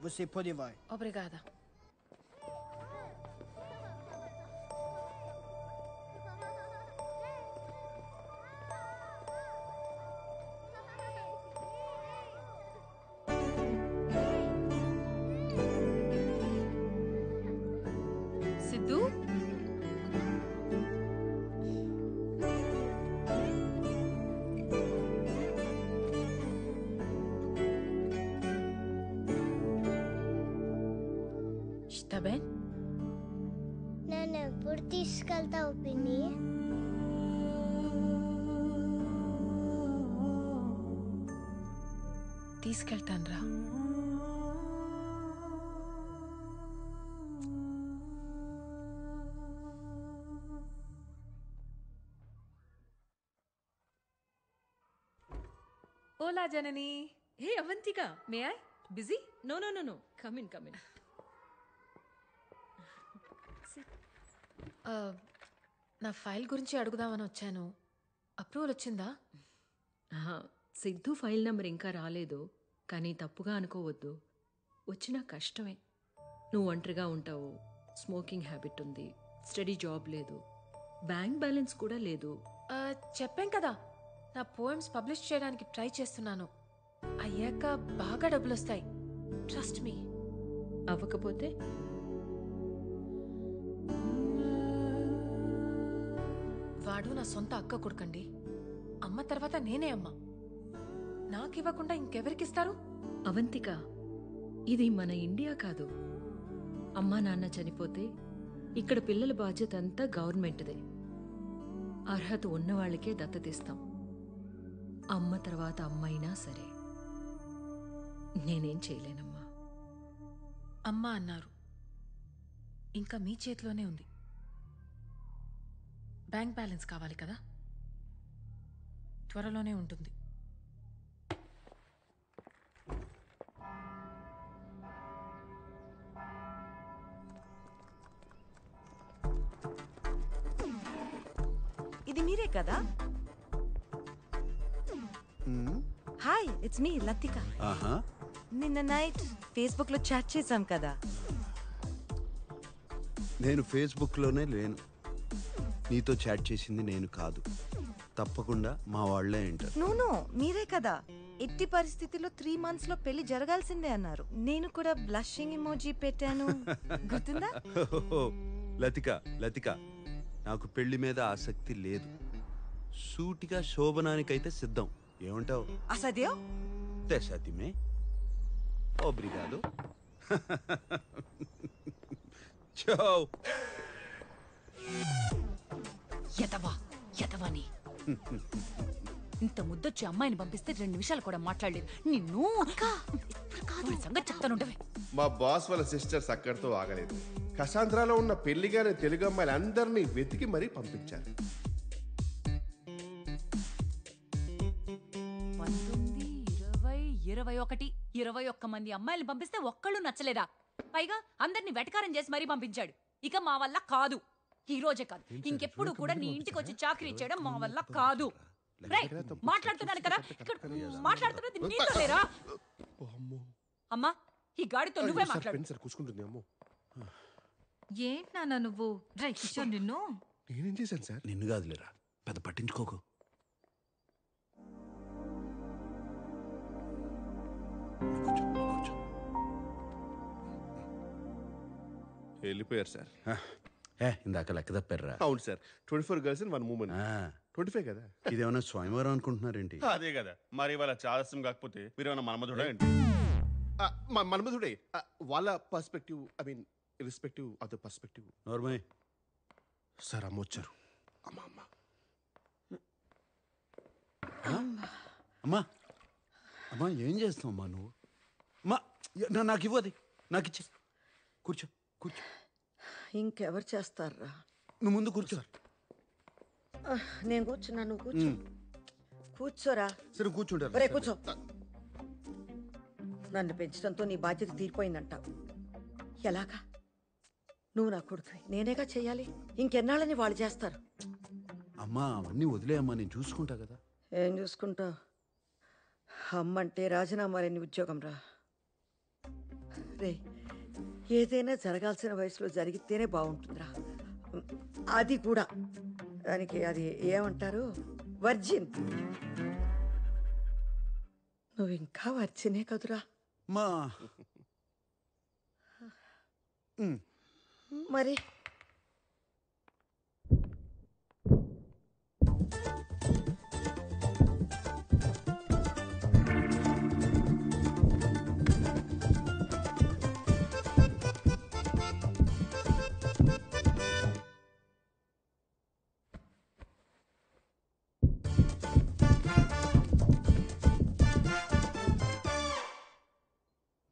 Você pode vai. Obrigada. Siddhu Está bem? నన్ను ఎప్పుడు తీసుకెళ్తావు పిన్ని? తీసుకెళ్తానురా. ఓలా Janani. Hey Avantika, may I? Busy? No no no no, come in come in. నా ఫైల్ గురించి అడుగుదామని వచ్చాను. అప్రూవల్ వచ్చిందా? సిద్ధు ఫైల్ నెంబర్ ఇంకా రాలేదు, కానీ తప్పుగా అనుకోవద్దు. వచ్చినా కష్టమే. నువ్వు ఒంటరిగా ఉంటావు, స్మోకింగ్ హ్యాబిట్ ఉంది, స్టడీ జాబ్ లేదు, బ్యాంక్ బ్యాలెన్స్ కూడా లేదు. చెప్పాం కదా, నా పోయమ్స్ పబ్లిష్ చేయడానికి ట్రై చేస్తున్నాను. అయ్యాక బాగా డబ్బులు వస్తాయి. Trust me. అవ్వకపోతే వాడు నా సొంత అక్క కొడుకండి. అమ్మ తర్వాత నేనే అమ్మ. నాకివ్వకుండా ఇంకెవరికిస్తారు? అవంతిక, ఇది మన ఇండియా కాదు. అమ్మా నాన్న చనిపోతే ఇక్కడ పిల్లల బాధ్యత అంతా గవర్నమెంట్దే. అర్హత ఉన్నవాళ్లకే దత్తతిస్తాం. అమ్మ తర్వాత అమ్మైనా సరే. నేనేం చేయలేనమ్మా. అమ్మ అన్నారు, ఇంకా మీ చేతిలోనే ఉంది. బ్యాంక్ బ్యాలెన్స్ కావాలి కదా, త్వరలోనే ఉంటుంది. ఇది మీరే కదా? Hi, it's me Latika. నిన్న నైట్ ఫేస్బుక్ లో చాట్ చేశాం కదా. నేను ఫేస్బుక్ లోనే లేను. నీతో చాట్ చేసింది నేను కాదు. తప్పకుండా మా వాళ్లే అంటారు. నో, మీరే కదా. ఎట్టి పరిస్థితిలో 3 months లో పెళ్లి జరగాల్సిందే అన్నారు. నేను కూడా బ్లషింగ్ ఎమోజీ పెట్టాను, గుర్తుందా? లతిక, నాకు పెళ్లి మీద ఆసక్తి లేదు. సూటిగా శోభనానికైతే సిద్ధం. ఏమంటావు? అసదేవ్ తెసాతిమే ఓబ్రిగాదో. చో యతవాని ఇంత ముద్దొచ్చి అమ్మాయిని పంపిస్తే 2 నిమిషాలు కూడా మాట్లాడలేదు. నిన్ను సంగతి చెప్తానుంటవే. మా బాస్ వాళ్ళ సిస్టర్స్ అక్కడితో ఆగలేదు. కసాంధ్రాలో ఉన్న పెళ్లిగానే తెలుగు అమ్మాయిలు అందరినీ వెతికి మరీ పంపించారు. 19, 20, 21 మంది అమ్మాయిలు పంపిస్తే ఒక్కళ్ళు నచ్చలేదా? పైగా అందరినీ వెటకారం చేసి మరీ పంపించాడు. ఇక మా వల్ల కాదు. ఈ రోజే కాదు, ఇంకెప్పుడు కూడా నీ ఇంటికి వచ్చి చాకరీ చేయడం మా వల్ల కాదు. మాట్లాడుతున్నాను కదా, మాట్లాడుతున్నది నీతో లేరా? అమ్మా, ఈ గాడితో నువ్వే మాట్లాడు. ఏంటి నాన్న నువ్వు? కిషోర్, నిన్ను నేనేం చేశాను సార్? నిన్ను కాదులేరా, పెద్ద పట్టించుకోకు. వెళ్ళిపోయారు సార్. ఇందాక లెక్క తప్పారా? అవును సార్, 24 girls in 1 woman. 25 కదా. ఇదేమన్నా స్వయంవరం అనుకుంటున్నారేంటి? అదే కదా మరి. వాళ్ళ చాదస్యం కాకపోతే మీరేమన్నా మన్మధుడా ఏంటి? మన్మధుడే. వాళ్ళ perspective, I mean irrespective of the perspective. Normal sir అమ్మ వచ్చారు. అమ్మా ఏం చేస్తావు అమ్మా నువ్వు? అమ్మా నాకు ఇవ్వది, నాకు ఇచ్చే. కూర్చో. ఇంకెవరు చేస్తారా? నువ్వు ముందు కూర్చో. నేను కూర్చున్నా, నువ్వు కూర్చో. కూర్చోరా. సరే కూర్చుంటారు. ఒరే కూర్చో. నన్ను పెంచడంతో నీ బాధ్యత తీరిపోయిందంట. ఎలాగా? నువ్వు నా కొడుకు, నేనేగా చెయ్యాలి. ఇంకెన్నాళ్ళని వాళ్ళు చేస్తారు. అమ్మా అవన్నీ వదిలేయమ్మా, నేను చూసుకుంటా కదా. ఏం చూసుకుంటావు? అమ్మంటే రాజీనామా లేని ఉద్యోగం రా. రే ఏదైనా జరగాల్సిన వయసులో జరిగితేనే బాగుంటుందిరా. అది కూడా దానికి అది ఏమంటారు, వర్జిన్. నువ్వు ఇంకా వర్జినే కదురా. మా మరి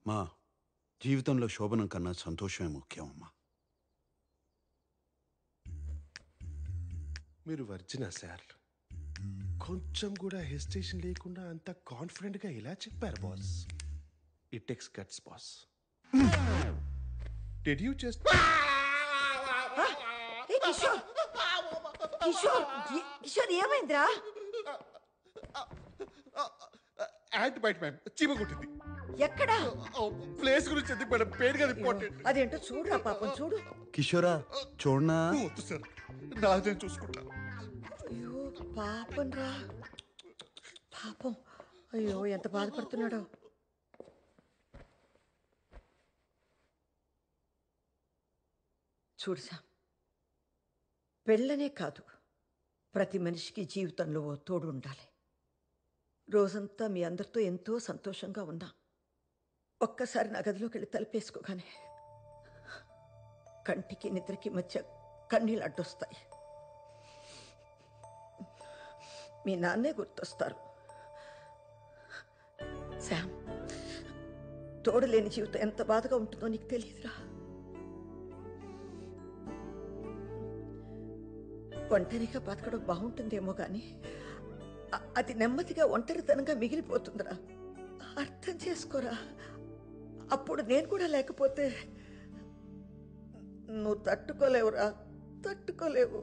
మా జీవితంలో శోభనం కన్నా సంతోషమే ముఖ్యం అమ్మా. మీరు వర్జినా సార్? కొంచెం కూడా హెసిటేషన్ లేకుండా అంత కాన్ఫిడెంట్గా ఎలా చెప్పారు boss? It takes guts boss. Did you just Kishore Kishore Kishore ఏమైందిరా? యాంట్ బైట్ మ్యామ్, చీమ కొట్టింది. ఎక్కడా? ప్లేస్ గురించి ఎందుకు మేడం, పేరు కదా ఇంపార్టెంట్. అదేంటో చూడురా పాపం, చూడు. కిషోరా చూడనా? వద్దు సార్, నాదే చూసుకుంటా. అయ్యో పాపం రా, పాపం. అయ్యో ఎంత బాధపడుతున్నాడో. చూడు సామ్, పెళ్ళనే కాదు, ప్రతి మనిషికి జీవితంలో ఓ తోడు ఉండాలి. రోజంతా మీ అందరితో ఎంతో సంతోషంగా ఉన్నా ఒక్కసారి నా గదిలోకి వెళ్ళి తలుపేసుకోగానే కంటికి నిద్రకి మధ్య కన్నీళ్ళు అడ్డొస్తాయి. మీ నాన్నే గుర్తొస్తారు. శామ్, తోడు లేని జీవితం ఎంత బాధగా ఉంటుందో నీకు తెలియదురా. ఒంటరిగా బతకడం బాగుంటుందేమో కానీ అది నెమ్మదిగా ఒంటరితనంగా మిగిలిపోతుందిరా. అర్థం చేసుకోరా. అప్పుడు నేను కూడా లేకపోతే నువ్వు తట్టుకోలేవురా, తట్టుకోలేవు.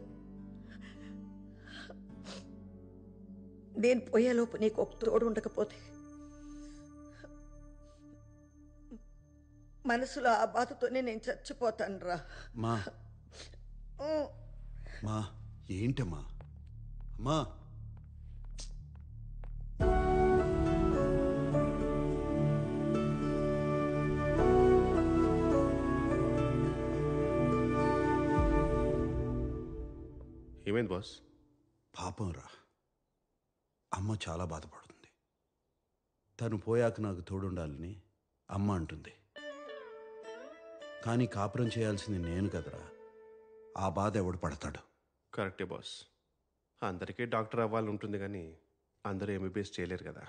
నేను పోయేలోపు నీకు ఒక తోడు ఉండకపోతే మనసులో ఆ బాధతోనే నేను చచ్చిపోతాను రా. మా మా ఏంటమ్మా? అమ్మా ఏమైంది బాస్? పాపం రా, అమ్మ చాలా బాధపడుతుంది. తను పోయాక నాకు తోడుండాలని అమ్మ అంటుంది. కానీ కాపురం చేయాల్సింది నేను కదరా. ఆ బాధ ఎవడు పడతాడు? కరెక్టే బాస్, అందరికీ డాక్టర్ అవ్వాలని ఉంటుంది కానీ అందరూ ఎంబీబీఎస్ చేయలేరు కదా.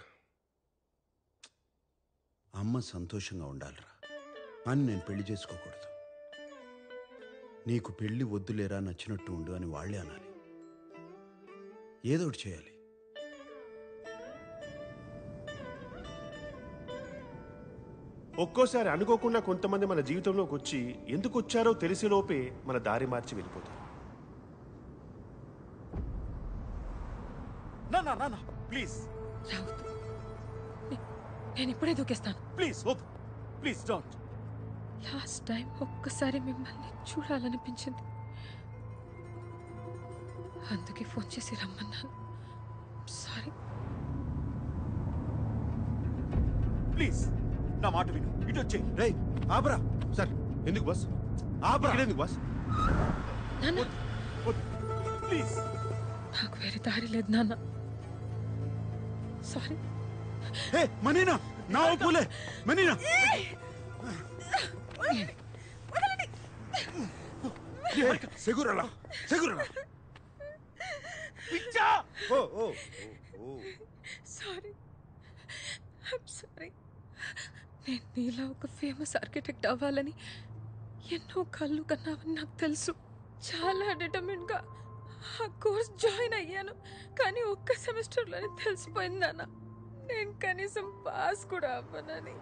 అమ్మ సంతోషంగా ఉండాలిరా, కానీ నేను పెళ్లి చేసుకోకూడదు. నీకు పెళ్లి వద్దులేరా, నచ్చినట్టు ఉండు అని వాళ్ళే అనాలి. ఏదోటి చేయాలి. ఒక్కోసారి అనుకోకుండా కొంతమంది మన జీవితంలోకి వచ్చి ఎందుకు వచ్చారో తెలిసేలోపే మన దారి మార్చి వెళ్ళిపోతారు. ప్లీజ్ రావద్దు. నేను ఇప్పుడే దూకేస్తాను. ప్లీజ్ వద్దు, ప్లీజ్ డోంట్. లాస్ట్ టైం ఒక్కసారి మిమ్మల్ని చూడాలనిపించింది, అందుకే ఫోన్ చేసి రమ్మన్నాను. సారీ. ప్లీజ్ నా మాట విను, ఇటు వచ్చేయి. రేయ్ ఆపరా. సార్ ఎందుకు బాస్? ఆపరా. ఎందుకు బాస్? నాన్న, ప్లీజ్. నాకు వేరే దారి లేదు నాన్న. సారీ. హే మనీనా, నా ఒప్పులే. మనీనా సెగురలా, సెగురలా. పిచ్చా. ఓ ఓ ఓ. Sorry, I'm sorry. నేను నీలా ఒక ఫేమస్ ఆర్కిటెక్ట్ అవ్వాలని ఎన్నో కళ్ళు కన్నావని నాకు తెలుసు. చాలా డిటర్మిన్గా ఆ కోర్స్ జాయిన్ అయ్యాను, కానీ ఒక్క సెమిస్టర్లోనే తెలిసిపోయింది నాన్న, నేను కనీసం పాస్ కూడా అవ్వనని.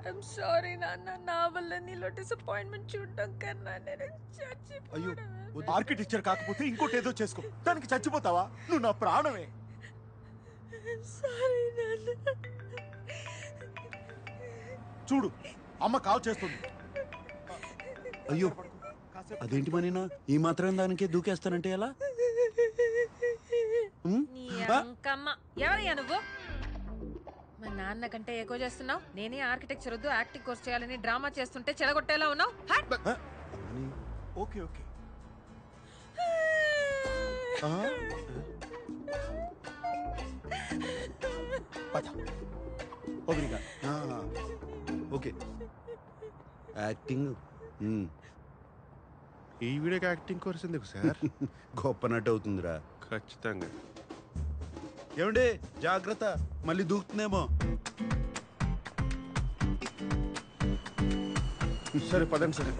ఐఎమ్ సారీ నాన్న, నా వల్ల నీలో డిసప్పాయింట్మెంట్ చూడడం కన్నా నేను చచ్చిపోవడం. ఆర్కిటెక్చర్ కాకపోతే ఇంకోటి ఏదో చేసుకో, దానికి చచ్చిపోతావా? నువ్వు నా ప్రాణమే. సారీ నాన్న. చూడు, అమ్మ కాల్ చేస్తుంది. అయ్యో అదేంటి మనీనా ఈ మాత్రం దానికే దూకేస్తానంటే ఎలా? నీ అంకమ్మ ఎవరయ్యా నువ్వు? మా నాన్న కంటే ఎక్కువ చేస్తున్నావు. నేనే ఆర్కిటెక్చర్ వద్దు యాక్టింగ్ కోర్స్ చేయాలని డ్రామా చేస్తుంటే చెడగొట్టేలా ఉన్నావు. ఓకే ఓకే ఓబ్రిగా ఓకే యాక్టింగ్ ఈ వీడియోకి యాక్టింగ్ కోర్స్ ఎందుకు సార్? గొప్ప నటు అవుతుందిరా. ఖచ్చితంగా. ఏమండి జాగ్రత్త మళ్ళీ దూకుతుందేమో. సరే పదండి సరే.